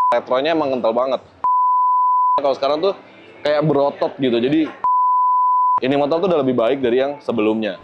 retronya emang kental banget. Kalau sekarang tuh kayak berotot gitu. Jadi ini motor tuh udah lebih baik dari yang sebelumnya.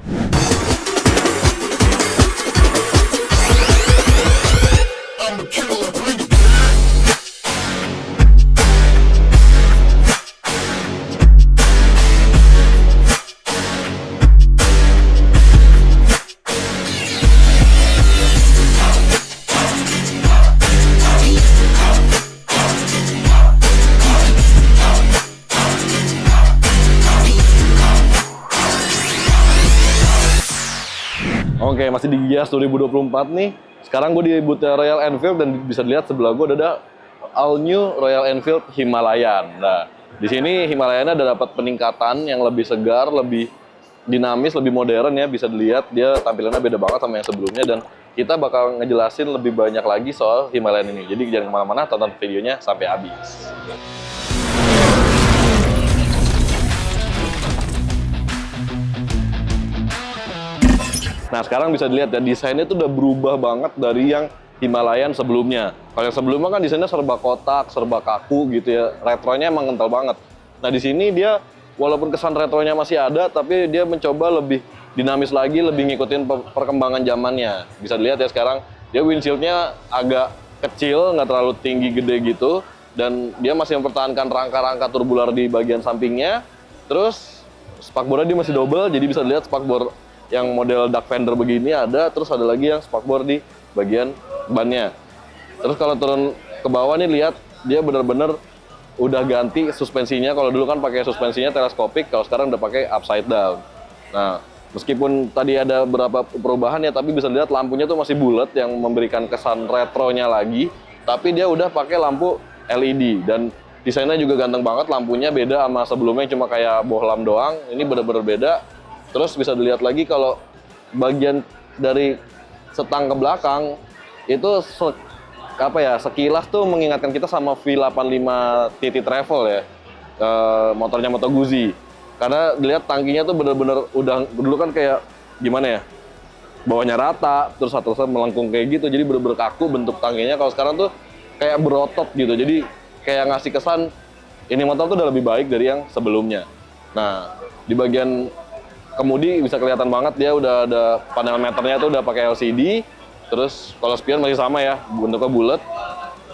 Oke, masih di Gias 2024 nih. Sekarang gue di boothnya Royal Enfield dan bisa dilihat sebelah gue ada all new Royal Enfield Himalayan. Nah, di sini Himalayan ada dapat peningkatan yang lebih segar, lebih dinamis, lebih modern ya. Bisa dilihat dia tampilannya beda banget sama yang sebelumnya dan kita bakal ngejelasin lebih banyak lagi soal Himalayan ini. Jadi jangan kemana-mana, tonton videonya sampai habis. Nah, sekarang bisa dilihat ya, desainnya itu udah berubah banget dari yang Himalayan sebelumnya. Kalau yang sebelumnya kan desainnya serba kotak, serba kaku gitu ya. Retronya emang kental banget. Nah, di sini dia walaupun kesan retronya masih ada, tapi dia mencoba lebih dinamis lagi, lebih ngikutin perkembangan zamannya. Bisa dilihat ya sekarang, dia windshieldnya agak kecil, nggak terlalu tinggi gede gitu. Dan dia masih mempertahankan rangka-rangka turbular di bagian sampingnya. Terus spakbornya dia masih double, jadi bisa dilihat spakbor yang model duck fender begini ada, terus ada lagi yang spakbor di bagian bannya. Terus kalau turun ke bawah nih lihat dia benar-benar udah ganti suspensinya. Kalau dulu kan pakai suspensinya teleskopik, kalau sekarang udah pakai upside down. Nah, meskipun tadi ada beberapa perubahan ya, tapi bisa lihat lampunya tuh masih bulat yang memberikan kesan retronya lagi. Tapi dia udah pakai lampu LED dan desainnya juga ganteng banget, lampunya beda sama sebelumnya cuma kayak bohlam doang. Ini benar-benar beda. Terus bisa dilihat lagi kalau bagian dari setang ke belakang itu sekilas tuh mengingatkan kita sama V85 TT Travel ya, motornya Moto Guzzi. Karena dilihat tangkinya tuh bener-bener udah dulu kan kayak gimana ya, bawahnya rata terus atasnya melengkung kayak gitu, jadi bener-bener kaku bentuk tangkinya. Kalau sekarang tuh kayak berotot gitu, jadi kayak ngasih kesan ini motor tuh udah lebih baik dari yang sebelumnya. Nah, di bagian kemudi bisa kelihatan banget dia udah ada panel meternya tuh udah pakai LCD. Terus kalau spion masih sama ya, bentuknya bulat.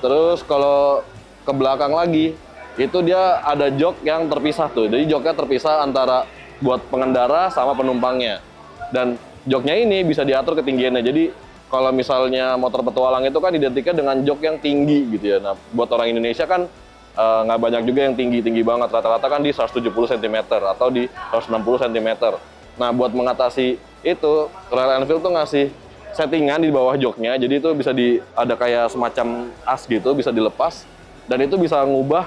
Terus kalau ke belakang lagi itu dia ada jok yang terpisah tuh. Jadi joknya terpisah antara buat pengendara sama penumpangnya. Dan joknya ini bisa diatur ketinggiannya. Jadi kalau misalnya motor petualang itu kan identiknya dengan jok yang tinggi gitu ya. Nah, buat orang Indonesia kan nggak banyak juga yang tinggi-tinggi banget, rata-rata kan di 170 cm atau di 160 cm. Nah, buat mengatasi itu, Royal Enfield tuh ngasih settingan di bawah joknya, jadi itu bisa ada kayak semacam as gitu, bisa dilepas, dan itu bisa ngubah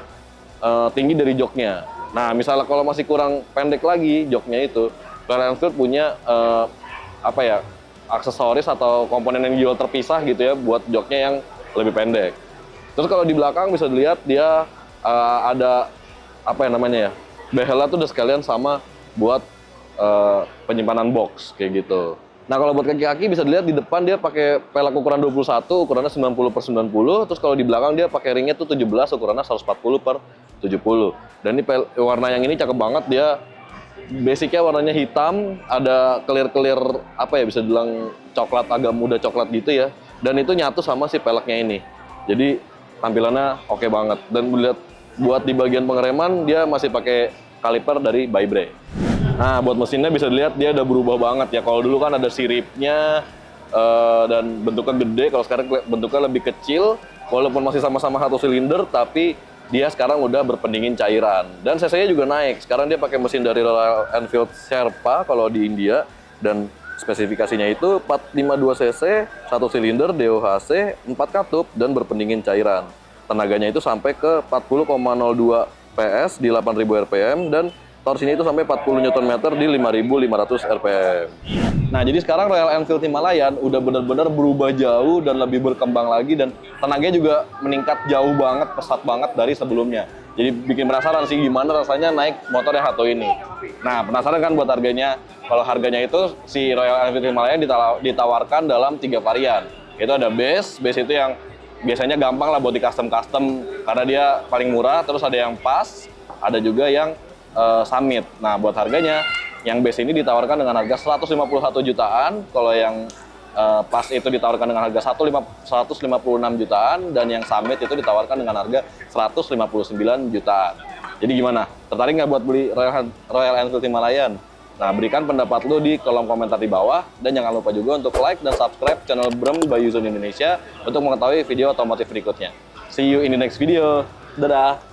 tinggi dari joknya. Nah, misalnya kalau masih kurang pendek lagi joknya itu, Royal Enfield punya aksesoris atau komponen yang dijual terpisah gitu ya, buat joknya yang lebih pendek. Terus kalau di belakang bisa dilihat dia ada behelnya tuh udah sekalian sama buat penyimpanan box kayak gitu. Nah, kalau buat kaki-kaki bisa dilihat di depan dia pakai pelek ukuran 21, ukurannya 90/90. Terus kalau di belakang dia pakai ringnya tuh 17, ukurannya 140/70. Dan ini warna yang ini cakep banget, dia basicnya warnanya hitam, ada clear bisa bilang coklat, agak muda coklat gitu ya. Dan itu nyatu sama si peleknya ini. Jadi tampilannya oke banget. Dan buat di bagian pengereman dia masih pakai kaliper dari Bybre. Nah, buat mesinnya bisa dilihat dia udah berubah banget ya. Kalau dulu kan ada siripnya dan bentuknya gede, kalau sekarang bentuknya lebih kecil. Walaupun masih sama-sama satu silinder, tapi dia sekarang udah berpendingin cairan. Dan cc-nya juga naik. Sekarang dia pakai mesin dari Royal Enfield Sherpa kalau di India. Dan spesifikasinya itu 452 cc, satu silinder, DOHC, 4 katup, dan berpendingin cairan. Tenaganya itu sampai ke 40,02 PS di 8.000 rpm dan torsinya itu sampai 40 Nm di 5.500 rpm. Nah, jadi sekarang Royal Enfield Himalayan udah benar-benar berubah jauh dan lebih berkembang lagi, dan tenaganya juga meningkat jauh banget, pesat banget dari sebelumnya. Jadi bikin penasaran sih gimana rasanya naik motor yang satu ini. Nah, penasaran kan buat harganya? Kalau harganya itu si Royal Enfield Himalayan ditawarkan dalam 3 varian. Itu ada base itu yang biasanya gampang lah buat di custom karena dia paling murah. Terus ada yang pas, ada juga yang summit. Nah, buat harganya yang base ini ditawarkan dengan harga 151 jutaan, kalau yang pas itu ditawarkan dengan harga 156 jutaan, dan yang summit itu ditawarkan dengan harga 159 jutaan. Jadi gimana? Tertarik nggak buat beli Royal Enfield Himalayan? Nah, berikan pendapat lo di kolom komentar di bawah, dan jangan lupa juga untuk like dan subscribe channel Brem by Yuzon Indonesia untuk mengetahui video otomotif berikutnya. See you in the next video. Dadah!